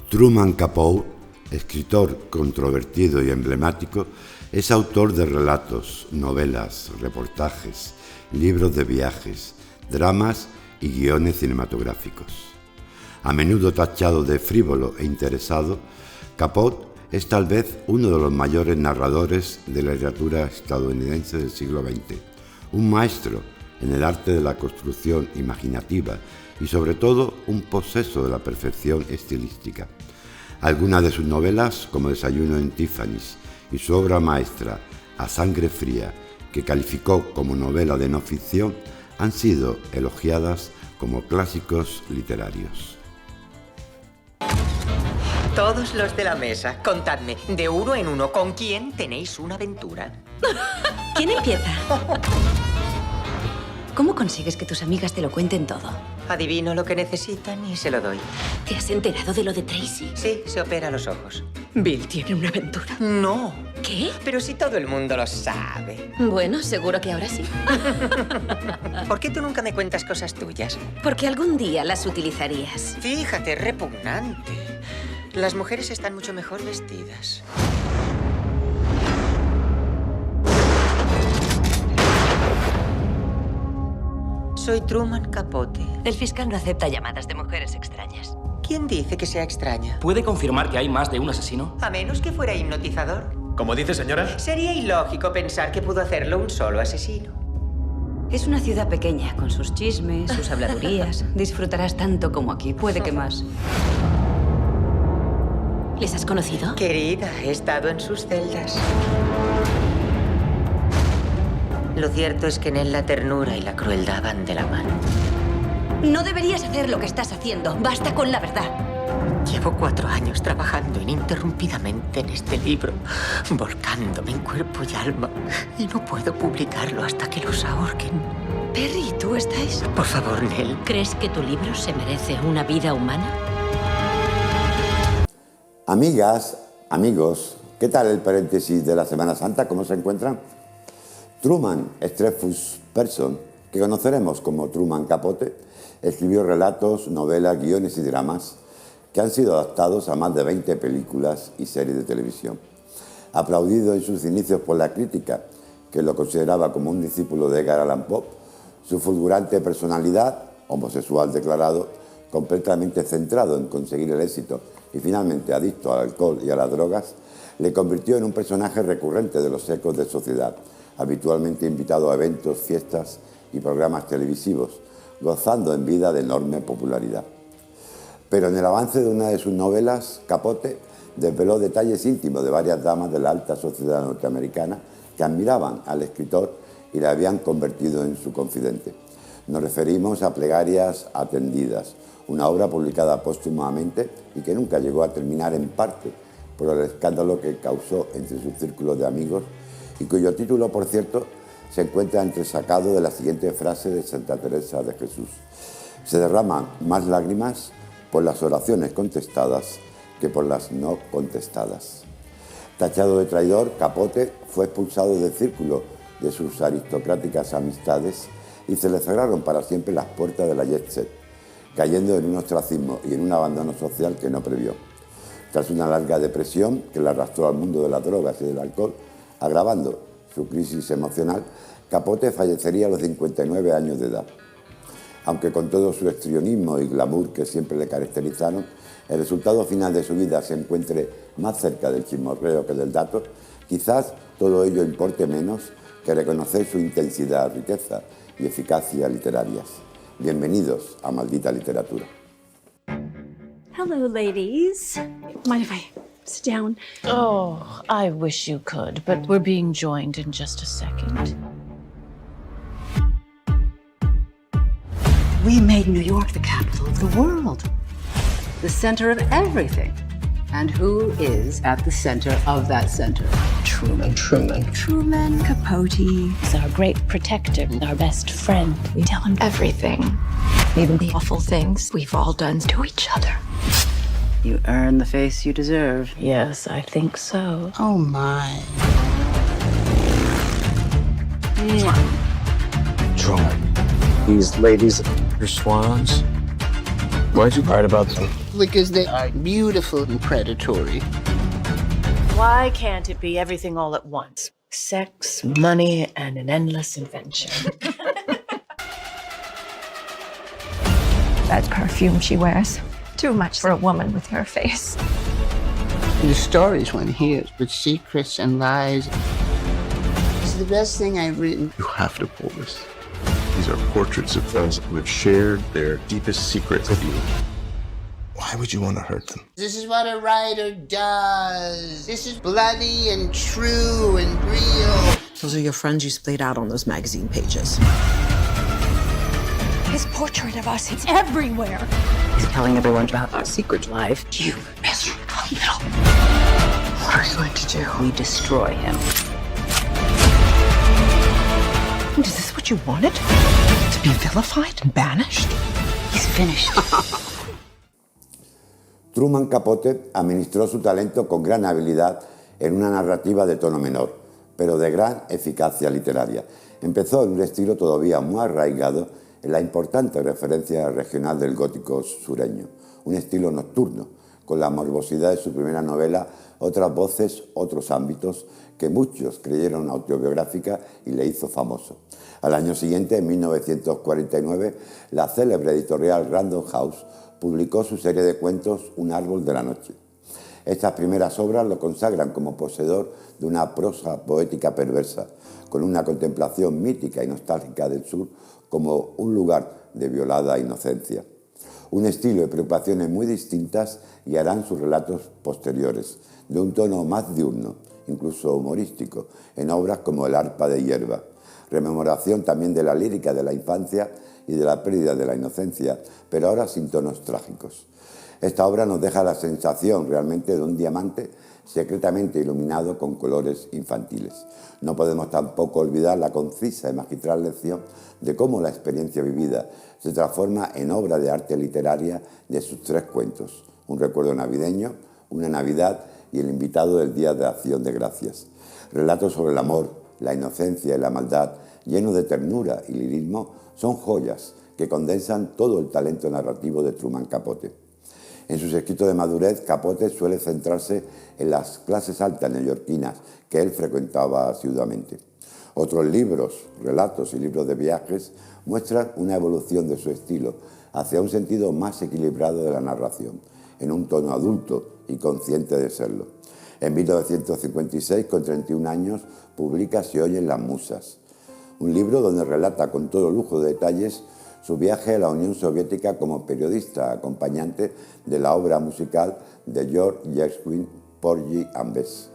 Truman Capote, escritor controvertido y emblemático, es autor de relatos, novelas, reportajes, libros de viajes, dramas y guiones cinematográficos. A menudo tachado de frívolo e interesado, Capote es tal vez uno de los mayores narradores de la literatura estadounidense del siglo XX, un maestro en el arte de la construcción imaginativa y sobre todo un poseso de la perfección estilística. Algunas de sus novelas, como Desayuno en Tiffany's y su obra maestra A Sangre Fría, que calificó como novela de no ficción, han sido elogiadas como clásicos literarios. Todos los de la mesa, contadme, de uno en uno, ¿con quién tenéis una aventura? ¿Quién empieza? ¿Cómo consigues que tus amigas te lo cuenten todo? Adivino lo que necesitan y se lo doy. ¿Te has enterado de lo de Tracy? Sí, se opera los ojos. Bill tiene una aventura. No. ¿Qué? Pero si todo el mundo lo sabe. Bueno, seguro que ahora sí. ¿Por qué tú nunca me cuentas cosas tuyas? Porque algún día las utilizarías. Fíjate, repugnante. Las mujeres están mucho mejor vestidas. Soy Truman Capote. El fiscal no acepta llamadas de mujeres extrañas. ¿Quién dice que sea extraña? ¿Puede confirmar que hay más de un asesino? A menos que fuera hipnotizador. ¿Cómo dice, señora? Sería ilógico pensar que pudo hacerlo un solo asesino. Es una ciudad pequeña, con sus chismes, sus habladurías. Disfrutarás tanto como aquí, puede que más. ¿Les has conocido? Querida, he estado en sus celdas. Lo cierto es que en él la ternura y la crueldad van de la mano. No deberías hacer lo que estás haciendo. Basta con la verdad. Llevo 4 años trabajando ininterrumpidamente en este libro, volcándome en cuerpo y alma, y no puedo publicarlo hasta que los ahorquen. Perry, ¿tú estáis? Por favor, Nell. ¿Crees que tu libro se merece una vida humana? Amigas, amigos, ¿qué tal el paréntesis de la Semana Santa? ¿Cómo se encuentran? Truman Strephus Person, que conoceremos como Truman Capote, escribió relatos, novelas, guiones y dramas que han sido adaptados a más de 20 películas y series de televisión. Aplaudido en sus inicios por la crítica, que lo consideraba como un discípulo de Edgar Allan Poe, su fulgurante personalidad, homosexual declarado, completamente centrado en conseguir el éxito y finalmente adicto al alcohol y a las drogas, le convirtió en un personaje recurrente de los ecos de sociedad, habitualmente invitado a eventos, fiestas y programas televisivos, gozando en vida de enorme popularidad. Pero en el avance de una de sus novelas, Capote desveló detalles íntimos de varias damas de la alta sociedad norteamericana que admiraban al escritor y le habían convertido en su confidente. Nos referimos a Plegarias Atendidas, una obra publicada póstumamente y que nunca llegó a terminar en parte por el escándalo que causó entre sus círculos de amigos y cuyo título, por cierto, se encuentra entresacado de la siguiente frase de Santa Teresa de Jesús: se derraman más lágrimas por las oraciones contestadas que por las no contestadas. Tachado de traidor, Capote fue expulsado del círculo de sus aristocráticas amistades y se le cerraron para siempre las puertas de la jet set, cayendo en un ostracismo y en un abandono social que no previó. Tras una larga depresión que le arrastró al mundo de las drogas y del alcohol, agravando su crisis emocional, Capote fallecería a los 59 años de edad. Aunque con todo su histrionismo y glamour que siempre le caracterizaron, el resultado final de su vida se encuentre más cerca del chismorreo que del dato, quizás todo ello importe menos que reconocer su intensidad, riqueza y eficacia literarias. Bienvenidos a Maldita Literatura. Hello, ladies. Mind if I sit down? Oh, I wish you could, but we're being joined in just a second. We made New York the capital of the world, the center of everything. And who is at the center of that center? Truman. Truman Capote. He's our great protector, our best friend. We tell him everything, even the awful things we've all done to each other. You earn the face you deserve. Yes, I think so. Oh, my. Truman. These ladies are swans. Why did you write about them? Because they are beautiful and predatory. Why can't it be everything all at once? Sex, money, and an endless adventure. That perfume she wears. Too much for a woman with her face. The stories one hears with secrets and lies is the best thing I've written. You have to pull this. These are portraits of those who have shared their deepest secrets with you. Why would you want to hurt them? This is what a writer does. This is bloody and true and real. Those are your friends you splayed out on those magazine pages. His portrait of us, it's everywhere. He's telling everyone about our secret life. You miserable little. What are you going to do? We destroy him. Is this what you wanted? To be vilified and banished? He's finished. Truman Capote administró su talento con gran habilidad en una narrativa de tono menor, pero de gran eficacia literaria. Empezó en un estilo todavía muy arraigado en la importante referencia regional del gótico sureño, un estilo nocturno, con la morbosidad de su primera novela, Otras voces, otros ámbitos, que muchos creyeron autobiográfica y le hizo famoso. Al año siguiente, en 1949, la célebre editorial Random House publicó su serie de cuentos Un árbol de la noche. Estas primeras obras lo consagran como poseedor de una prosa poética perversa, con una contemplación mítica y nostálgica del sur como un lugar de violada inocencia. Un estilo y preocupaciones muy distintas guiarán sus relatos posteriores, de un tono más diurno, incluso humorístico, en obras como El arpa de hierba, rememoración también de la lírica de la infancia y de la pérdida de la inocencia, pero ahora sin tonos trágicos. Esta obra nos deja la sensación realmente de un diamante secretamente iluminado con colores infantiles. No podemos tampoco olvidar la concisa y magistral lección de cómo la experiencia vivida se transforma en obra de arte literaria de sus tres cuentos: Un recuerdo navideño, Una Navidad y El invitado del Día de Acción de Gracias. Relatos sobre el amor, la inocencia y la maldad, llenos de ternura y lirismo, son joyas que condensan todo el talento narrativo de Truman Capote. En sus escritos de madurez, Capote suele centrarse en las clases altas neoyorquinas que él frecuentaba asiduamente. Otros libros, relatos y libros de viajes muestran una evolución de su estilo hacia un sentido más equilibrado de la narración, en un tono adulto y consciente de serlo. En 1956, con 31 años, publica Se oyen las musas, un libro donde relata con todo lujo de detalles su viaje a la Unión Soviética como periodista acompañante de la obra musical de George Gershwin, Porgy and Bess.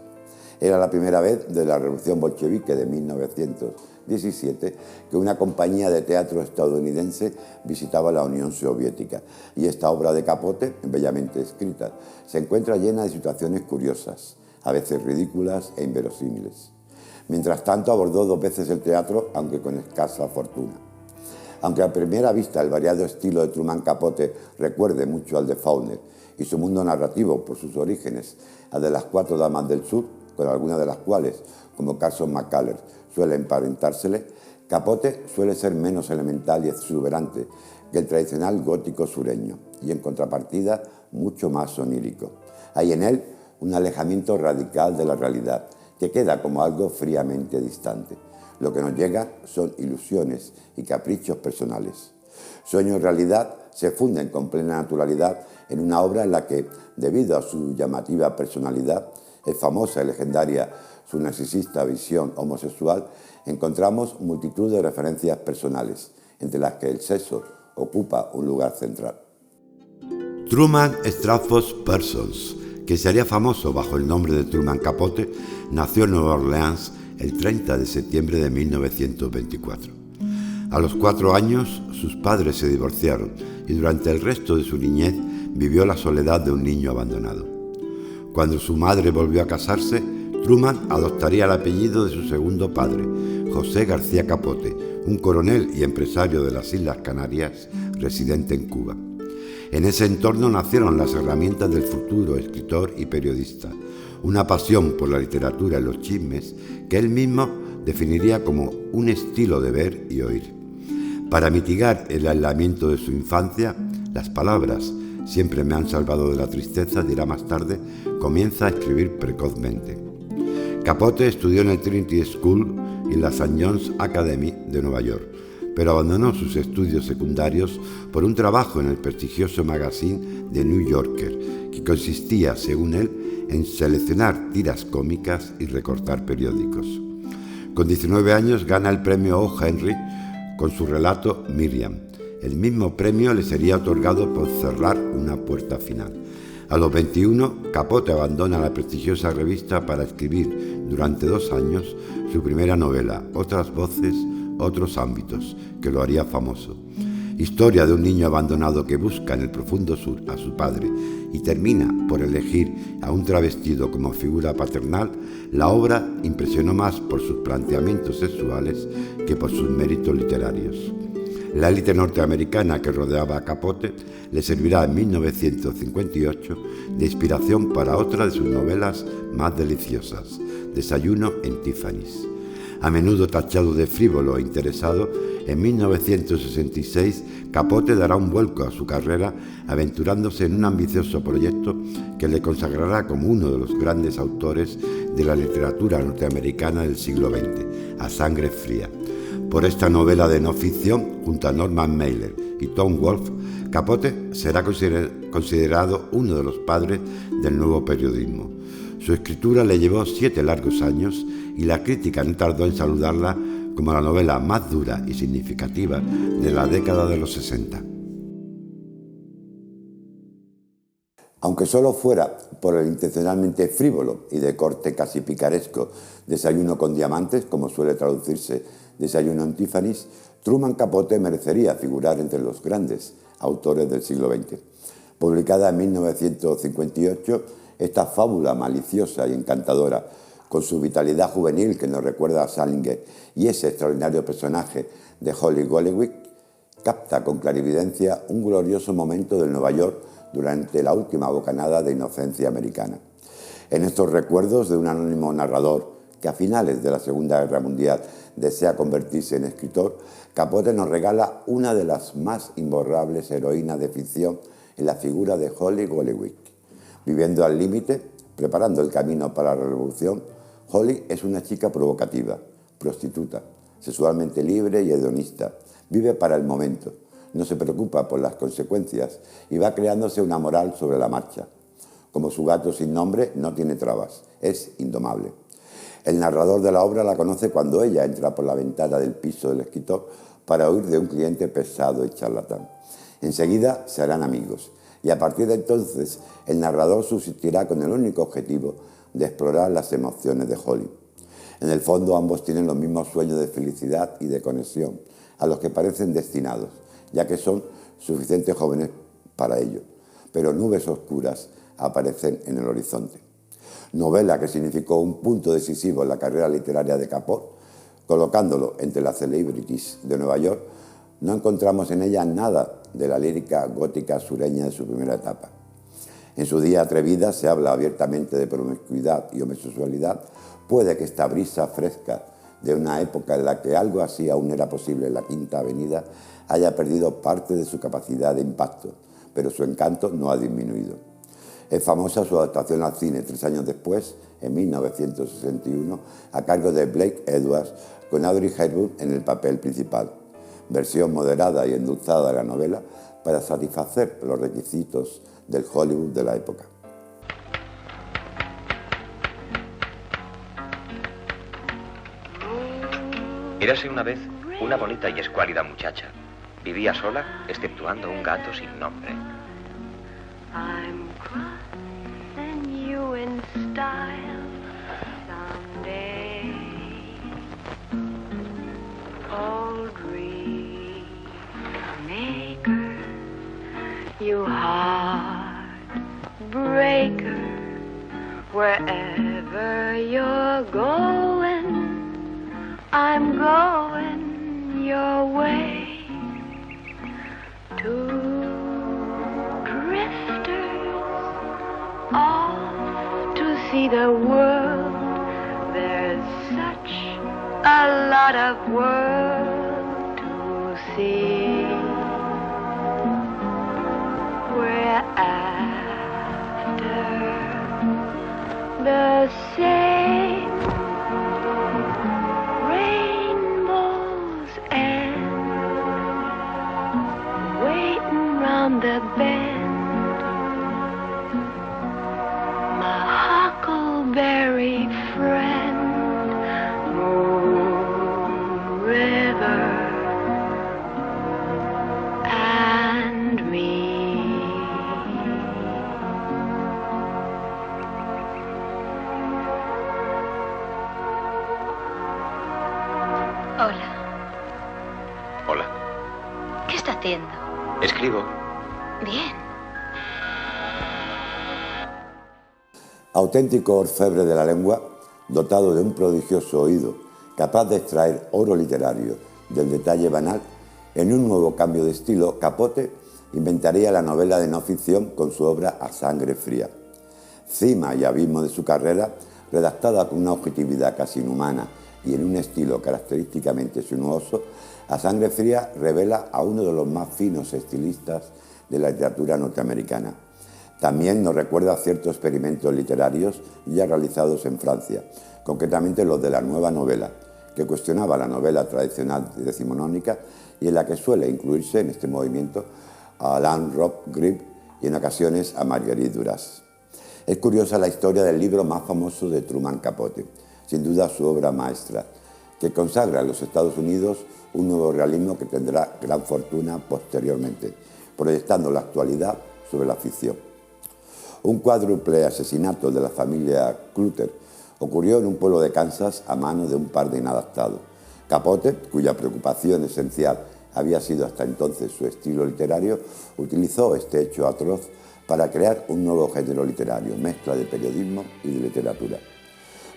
Era la primera vez de la Revolución Bolchevique de 1917 que una compañía de teatro estadounidense visitaba la Unión Soviética, y esta obra de Capote, bellamente escrita, se encuentra llena de situaciones curiosas, a veces ridículas e inverosímiles. Mientras tanto, abordó 2 veces el teatro, aunque con escasa fortuna. Aunque a primera vista el variado estilo de Truman Capote recuerde mucho al de Faulkner y su mundo narrativo por sus orígenes al de Las 4 damas del sur, con algunas de las cuales, como Carson McCullers, suele emparentársele, Capote suele ser menos elemental y exuberante que el tradicional gótico sureño, y en contrapartida mucho más onírico. Hay en él un alejamiento radical de la realidad, que queda como algo fríamente distante. Lo que nos llega son ilusiones y caprichos personales. Sueño y realidad se funden con plena naturalidad en una obra en la que, debido a su llamativa personalidad, es famosa y legendaria su narcisista visión homosexual, encontramos multitud de referencias personales, entre las que el sexo ocupa un lugar central. Truman Stratford Parsons, que se haría famoso bajo el nombre de Truman Capote, nació en Nueva Orleans el 30 de septiembre de 1924. A los 4 años, sus padres se divorciaron y durante el resto de su niñez vivió la soledad de un niño abandonado. Cuando su madre volvió a casarse, Truman adoptaría el apellido de su segundo padre, José García Capote, un coronel y empresario de las Islas Canarias, residente en Cuba. En ese entorno nacieron las herramientas del futuro escritor y periodista, una pasión por la literatura y los chismes que él mismo definiría como un estilo de ver y oír. Para mitigar el aislamiento de su infancia, Las palabras siempre me han salvado de la tristeza, dirá más tarde, comienza a escribir precozmente. Capote estudió en el Trinity School y la St. John's Academy de Nueva York, pero abandonó sus estudios secundarios por un trabajo en el prestigioso magazine The New Yorker, que consistía, según él, en seleccionar tiras cómicas y recortar periódicos. Con 19 años gana el premio O. Henry con su relato Miriam. El mismo premio le sería otorgado por Cerrar una puerta final. A los 21, Capote abandona la prestigiosa revista para escribir durante 2 años su primera novela, Otras voces, otros ámbitos, que lo haría famoso. Historia de un niño abandonado que busca en el profundo sur a su padre y termina por elegir a un travestido como figura paternal, la obra impresionó más por sus planteamientos sexuales que por sus méritos literarios. La élite norteamericana que rodeaba a Capote le servirá en 1958 de inspiración para otra de sus novelas más deliciosas, Desayuno en Tiffany's. A menudo tachado de frívolo e interesado, en 1966 Capote dará un vuelco a su carrera aventurándose en un ambicioso proyecto que le consagrará como uno de los grandes autores de la literatura norteamericana del siglo XX, A Sangre Fría. Por esta novela de no ficción, junto a Norman Mailer y Tom Wolfe, Capote será considerado uno de los padres del nuevo periodismo. Su escritura le llevó 7 largos años y la crítica no tardó en saludarla como la novela más dura y significativa de la década de los 60. Aunque solo fuera por el intencionalmente frívolo y de corte casi picaresco Desayuno con diamantes, como suele traducirse Desayuno en Tiffany's, Truman Capote merecería figurar entre los grandes autores del siglo XX. Publicada en 1958, esta fábula maliciosa y encantadora, con su vitalidad juvenil que nos recuerda a Salinger y ese extraordinario personaje de Holly Goldwyn, capta con clarividencia un glorioso momento del Nueva York durante la última bocanada de inocencia americana. En estos recuerdos de un anónimo narrador que a finales de la Segunda Guerra Mundial desea convertirse en escritor, Capote nos regala una de las más imborrables heroínas de ficción en la figura de Holly Goldwyn. Viviendo al límite, preparando el camino para la revolución, Holly es una chica provocativa, prostituta, sexualmente libre y hedonista. Vive para el momento, no se preocupa por las consecuencias y va creándose una moral sobre la marcha. Como su gato sin nombre, no tiene trabas, es indomable. El narrador de la obra la conoce cuando ella entra por la ventana del piso del escritor para huir de un cliente pesado y charlatán. Enseguida se harán amigos y a partir de entonces el narrador subsistirá con el único objetivo de explorar las emociones de Holly. En el fondo ambos tienen los mismos sueños de felicidad y de conexión, a los que parecen destinados, ya que son suficientes jóvenes para ello, pero nubes oscuras aparecen en el horizonte. Novela que significó un punto decisivo en la carrera literaria de Capote, colocándolo entre las celebrities de Nueva York, no encontramos en ella nada de la lírica gótica sureña de su primera etapa. En su día atrevida se habla abiertamente de promiscuidad y homosexualidad. Puede que esta brisa fresca de una época en la que algo así aún era posible en la Quinta Avenida haya perdido parte de su capacidad de impacto, pero su encanto no ha disminuido. Es famosa su adaptación al cine 3 años después, en 1961, a cargo de Blake Edwards, con Audrey Hepburn en el papel principal. Versión moderada y endulzada de la novela para satisfacer los requisitos del Hollywood de la época. Érase una vez una bonita y escuálida muchacha. Vivía sola, exceptuando un gato sin nombre. I'm crossing you in style someday. Oh, dream maker, you heartbreaker, wherever you're going, I'm going your way. Two drifters off to see the world. There's such a lot of world to see. same. Rainbows and waiting round the bend. My huckleberry friend, Moon River and me. Hola. Hola. ¿Qué está haciendo? Escribo. Bien. Auténtico orfebre de la lengua, dotado de un prodigioso oído, capaz de extraer oro literario del detalle banal, en un nuevo cambio de estilo, Capote inventaría la novela de no ficción con su obra A Sangre Fría. Cima y abismo de su carrera, redactada con una objetividad casi inhumana y en un estilo característicamente sinuoso, A Sangre Fría revela a uno de los más finos estilistas de la literatura norteamericana. También nos recuerda ciertos experimentos literarios ya realizados en Francia, concretamente los de la Nueva Novela, que cuestionaba la novela tradicional decimonónica y en la que suele incluirse en este movimiento a Alain Robbe-Grilles y en ocasiones a Marguerite Duras. Es curiosa la historia del libro más famoso de Truman Capote, sin duda su obra maestra, que consagra en los Estados Unidos un nuevo realismo que tendrá gran fortuna posteriormente, proyectando la actualidad sobre la ficción. Un cuádruple asesinato de la familia Clutter ocurrió en un pueblo de Kansas a manos de un par de inadaptados. Capote, cuya preocupación esencial había sido hasta entonces su estilo literario, utilizó este hecho atroz para crear un nuevo género literario, mezcla de periodismo y de literatura.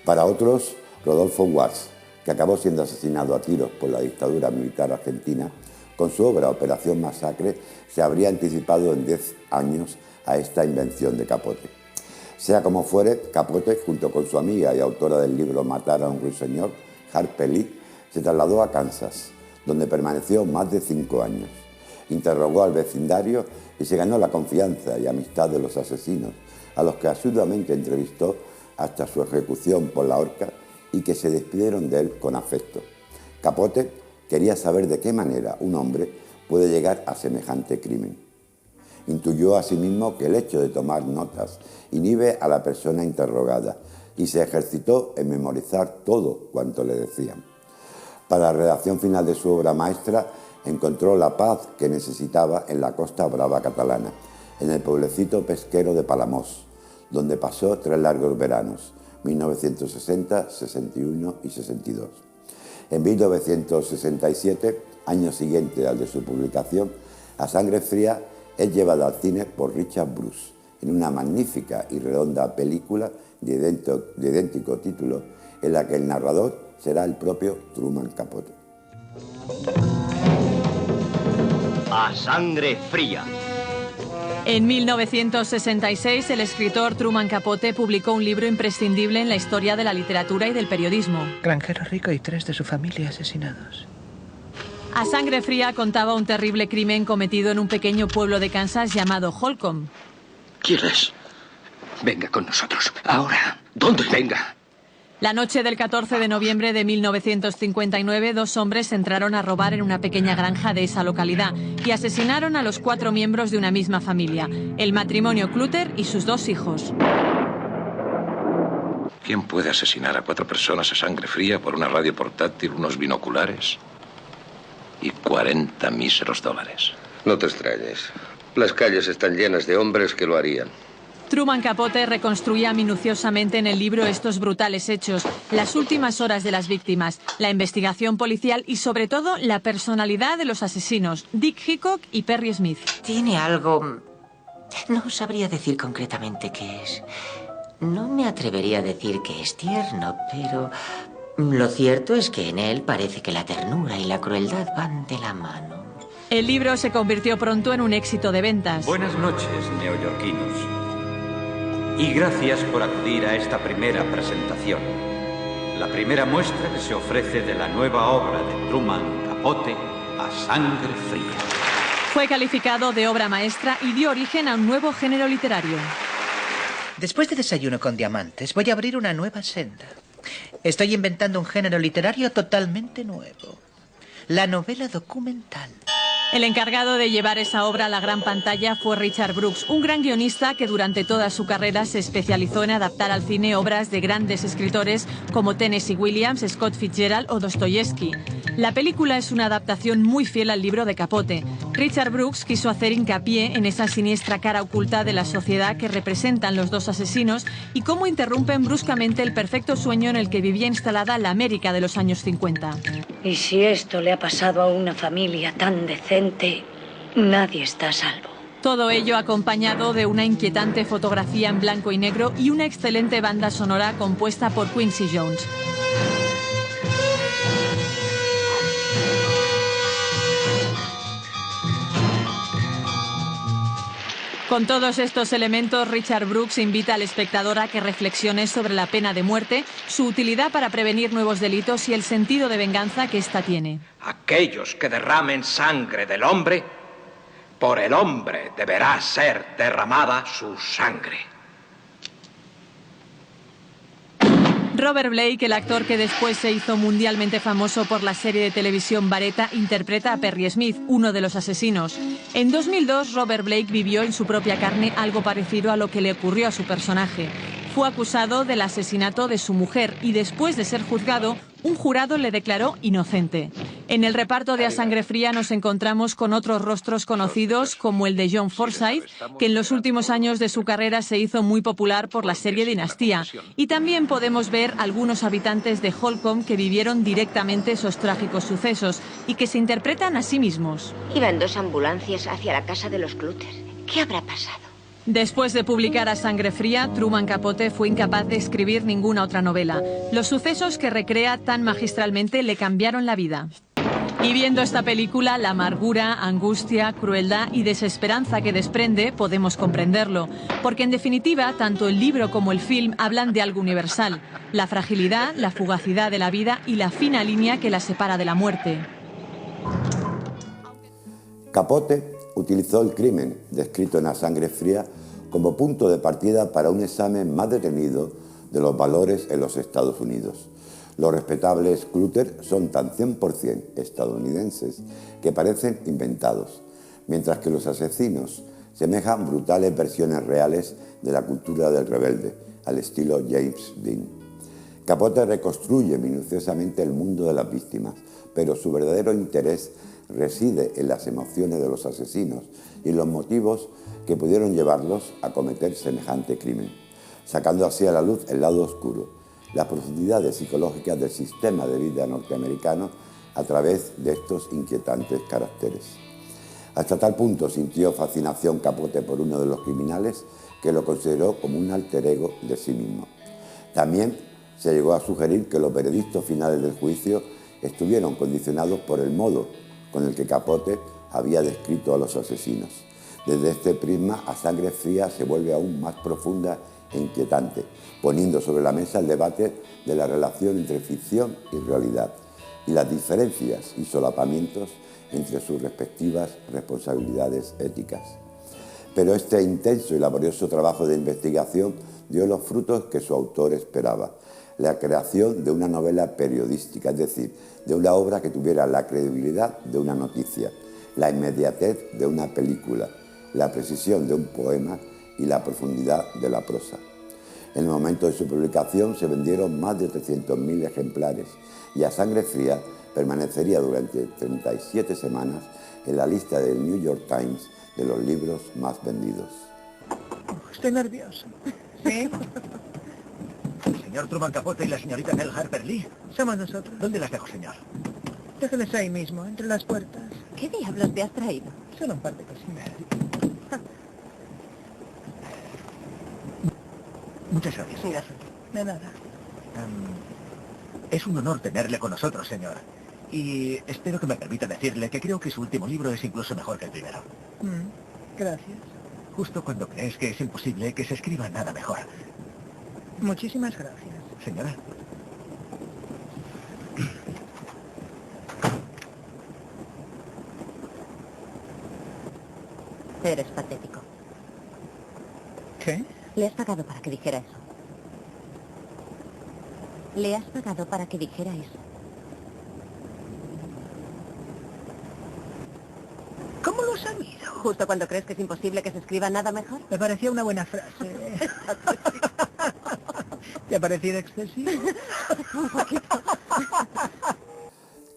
Para otros, Rodolfo Walsh, que acabó siendo asesinado a tiros por la dictadura militar argentina, con su obra Operación Masacre se habría anticipado en 10 años a esta invención de Capote. Sea como fuere, Capote, junto con su amiga y autora del libro Matar a un ruiseñor, Harper Lee, se trasladó a Kansas, donde permaneció más de 5 años. Interrogó al vecindario y se ganó la confianza y amistad de los asesinos, a los que asiduamente entrevistó hasta su ejecución por la horca y que se despidieron de él con afecto. Capote quería saber de qué manera un hombre puede llegar a semejante crimen. Intuyó asimismo que el hecho de tomar notas inhibe a la persona interrogada y se ejercitó en memorizar todo cuanto le decían. Para la redacción final de su obra maestra encontró la paz que necesitaba en la Costa Brava catalana, en el pueblecito pesquero de Palamós, donde pasó 3 largos veranos, 1960, 61 y 62. En 1967, año siguiente al de su publicación, A Sangre Fría es llevada al cine por Richard Bruce, en una magnífica y redonda película de idéntico título, en la que el narrador será el propio Truman Capote. A Sangre Fría. En 1966, el escritor Truman Capote publicó un libro imprescindible en la historia de la literatura y del periodismo. Granjero rico y 3 de su familia asesinados. A Sangre Fría contaba un terrible crimen cometido en un pequeño pueblo de Kansas llamado Holcomb. ¿Quién es? Venga con nosotros. Ahora. ¿Dónde? Venga. La noche del 14 de noviembre de 1959, 2 hombres entraron a robar en una pequeña granja de esa localidad y asesinaron a los 4 miembros de una misma familia, el matrimonio Clutter y sus 2 hijos. ¿Quién puede asesinar a 4 personas a sangre fría por una radio portátil, unos binoculares y 40 míseros dólares? No te extrañes. Las calles están llenas de hombres que lo harían. Truman Capote reconstruía minuciosamente en el libro estos brutales hechos, las últimas horas de las víctimas, la investigación policial y, sobre todo, la personalidad de los asesinos, Dick Hickok y Perry Smith. Tiene algo... No sabría decir concretamente qué es. No me atrevería a decir que es tierno, pero... Lo cierto es que en él parece que la ternura y la crueldad van de la mano. El libro se convirtió pronto en un éxito de ventas. Buenas noches, neoyorquinos. Y gracias por acudir a esta primera presentación. La primera muestra que se ofrece de la nueva obra de Truman Capote, A Sangre Fría. Fue calificado de obra maestra y dio origen a un nuevo género literario. Después de Desayuno con Diamantes, voy a abrir una nueva senda. Estoy inventando un género literario totalmente nuevo. La novela documental. El encargado de llevar esa obra a la gran pantalla fue Richard Brooks, un gran guionista que durante toda su carrera se especializó en adaptar al cine obras de grandes escritores como Tennessee Williams, Scott Fitzgerald o Dostoyevsky. La película es una adaptación muy fiel al libro de Capote. Richard Brooks quiso hacer hincapié en esa siniestra cara oculta de la sociedad que representan los dos asesinos y cómo interrumpen bruscamente el perfecto sueño en el que vivía instalada la América de los años 50. Y si esto le ha pasado a una familia tan decente, nadie está a salvo. Todo ello acompañado de una inquietante fotografía en blanco y negro y una excelente banda sonora compuesta por Quincy Jones. Con todos estos elementos, Richard Brooks invita al espectador a que reflexione sobre la pena de muerte, su utilidad para prevenir nuevos delitos y el sentido de venganza que ésta tiene. Aquellos que derramen sangre del hombre, por el hombre deberá ser derramada su sangre. Robert Blake, el actor que después se hizo mundialmente famoso por la serie de televisión Baretta, interpreta a Perry Smith, uno de los asesinos. En 2002, Robert Blake vivió en su propia carne algo parecido a lo que le ocurrió a su personaje. Fue acusado del asesinato de su mujer y después de ser juzgado, un jurado le declaró inocente. En el reparto de A Sangre Fría nos encontramos con otros rostros conocidos como el de John Forsythe, que en los últimos años de su carrera se hizo muy popular por la serie Dinastía. Y también podemos ver algunos habitantes de Holcomb que vivieron directamente esos trágicos sucesos y que se interpretan a sí mismos. Iban 2 ambulancias hacia la casa de los Clutter. ¿Qué habrá pasado? Después de publicar A Sangre Fría, Truman Capote fue incapaz de escribir ninguna otra novela. Los sucesos que recrea tan magistralmente le cambiaron la vida. Y viendo esta película, la amargura, angustia, crueldad y desesperanza que desprende, podemos comprenderlo. Porque en definitiva, tanto el libro como el film hablan de algo universal: la fragilidad, la fugacidad de la vida y la fina línea que la separa de la muerte. Capote utilizó el crimen descrito en A Sangre Fría como punto de partida para un examen más detenido de los valores en los Estados Unidos. Los respetables Clutter son tan 100% estadounidenses que parecen inventados, mientras que los asesinos semejan brutales versiones reales de la cultura del rebelde, al estilo James Dean. Capote reconstruye minuciosamente el mundo de las víctimas, pero su verdadero interés reside en las emociones de los asesinos y los motivos que pudieron llevarlos a cometer semejante crimen, sacando así a la luz el lado oscuro, las profundidades psicológicas del sistema de vida norteamericano a través de estos inquietantes caracteres. Hasta tal punto sintió fascinación Capote por uno de los criminales que lo consideró como un alter ego de sí mismo. También se llegó a sugerir que los veredictos finales del juicio estuvieron condicionados por el modo con el que Capote había descrito a los asesinos. Desde este prisma, A Sangre Fría se vuelve aún más profunda e inquietante, poniendo sobre la mesa el debate de la relación entre ficción y realidad y las diferencias y solapamientos entre sus respectivas responsabilidades éticas. Pero este intenso y laborioso trabajo de investigación dio los frutos que su autor esperaba: la creación de una novela periodística, es decir, de una obra que tuviera la credibilidad de una noticia, la inmediatez de una película, la precisión de un poema y la profundidad de la prosa. En el momento de su publicación se vendieron más de 300.000 ejemplares y A Sangre Fría permanecería durante 37 semanas en la lista del New York Times de los libros más vendidos. Estoy nervioso. ¿Sí? El señor Truman Capote y la señorita Nell Harper Lee. Somos nosotros. ¿Dónde las dejo, señor? Déjenles ahí mismo, entre las puertas. ¿Qué diablos te has traído? Solo un par de cositas. Muchas gracias. De nada. Es un honor tenerle con nosotros, señor. Y espero que me permita decirle que creo que su último libro es incluso mejor que el primero. Gracias. Justo cuando crees que es imposible que se escriba nada mejor. Muchísimas gracias. Señora. Eres patético. ¿Qué? Le has pagado para que dijera eso. Le has pagado para que dijera eso. ¿Cómo lo has sabido? Justo cuando crees que es imposible que se escriba nada mejor. Me parecía una buena frase. ¿Te ha parecido excesivo? Un poquito.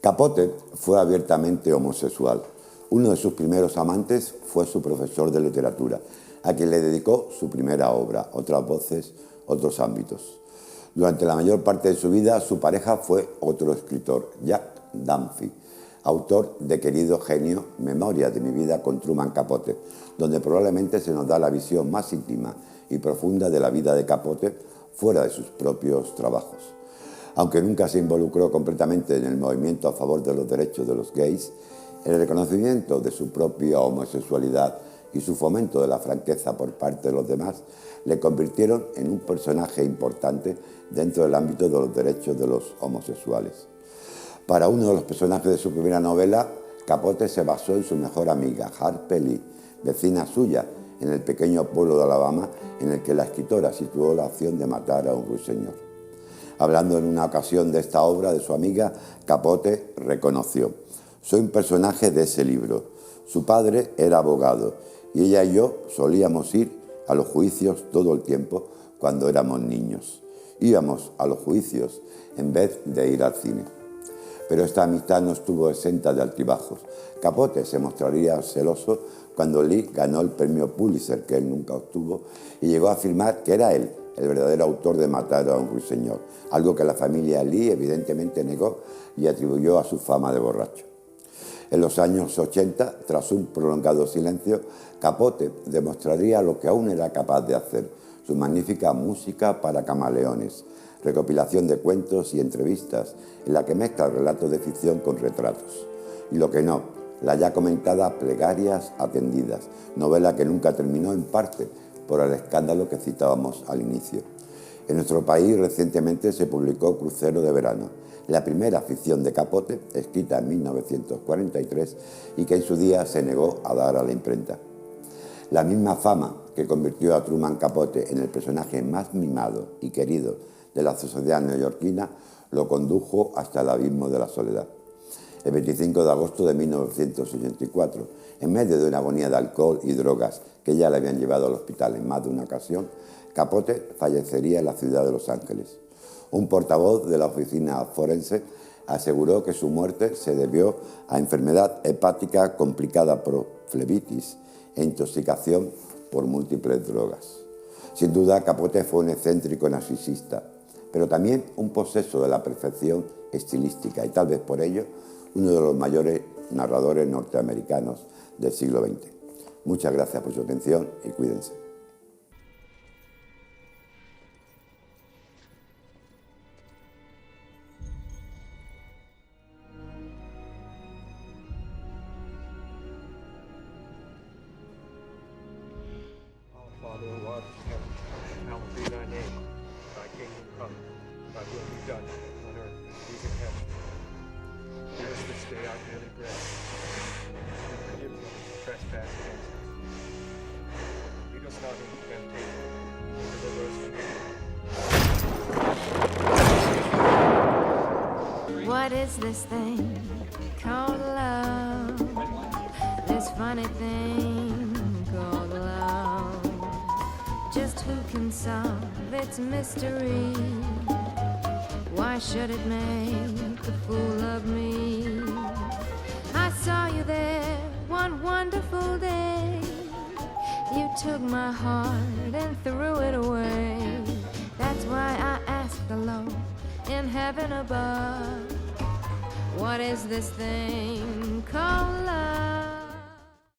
Capote fue abiertamente homosexual. Uno de sus primeros amantes fue su profesor de literatura, a quien le dedicó su primera obra, Otras voces, otros ámbitos. Durante la mayor parte de su vida, su pareja fue otro escritor, Jack Dunphy, autor de Querido genio, Memoria de mi vida con Truman Capote, donde probablemente se nos da la visión más íntima y profunda de la vida de Capote fuera de sus propios trabajos. Aunque nunca se involucró completamente en el movimiento a favor de los derechos de los gays, el reconocimiento de su propia homosexualidad y su fomento de la franqueza por parte de los demás le convirtieron en un personaje importante dentro del ámbito de los derechos de los homosexuales. Para uno de los personajes de su primera novela, Capote se basó en su mejor amiga, Harper Lee, vecina suya, en el pequeño pueblo de Alabama en el que la escritora situó la acción de matar a un ruiseñor. Hablando en una ocasión de esta obra de su amiga, Capote reconoció: «Soy un personaje de ese libro. Su padre era abogado y ella y yo solíamos ir a los juicios todo el tiempo cuando éramos niños. Íbamos a los juicios en vez de ir al cine». Pero esta amistad no estuvo exenta de altibajos. Capote se mostraría celoso cuando Lee ganó el premio Pulitzer, que él nunca obtuvo, y llegó a afirmar que era él el verdadero autor de Matar a un ruiseñor, algo que la familia Lee evidentemente negó y atribuyó a su fama de borracho. En los años 80, tras un prolongado silencio, Capote demostraría lo que aún era capaz de hacer: su magnífica música para camaleones, recopilación de cuentos y entrevistas en la que mezcla relatos de ficción con retratos. Y lo que no, la ya comentada Plegarias atendidas, novela que nunca terminó en parte por el escándalo que citábamos al inicio. En nuestro país recientemente se publicó Crucero de verano, la primera ficción de Capote, escrita en 1943 y que en su día se negó a dar a la imprenta. La misma fama que convirtió a Truman Capote en el personaje más mimado y querido de la sociedad neoyorquina lo condujo hasta el abismo de la soledad. El 25 de agosto de 1984, en medio de una agonía de alcohol y drogas que ya le habían llevado al hospital en más de una ocasión, Capote fallecería en la ciudad de Los Ángeles. Un portavoz de la oficina forense aseguró que su muerte se debió a enfermedad hepática complicada por flebitis e intoxicación por múltiples drogas. Sin duda, Capote fue un excéntrico narcisista, pero también un poseso de la perfección estilística y tal vez por ello uno de los mayores narradores norteamericanos del siglo XX. Muchas gracias por su atención y cuídense. What is this thing called love? This funny thing called love. Just who can solve its mystery? Why should it make a fool of me? I saw you there one wonderful day. You took my heart and threw it away. That's why I asked the Lord in heaven above, what is this thing called love?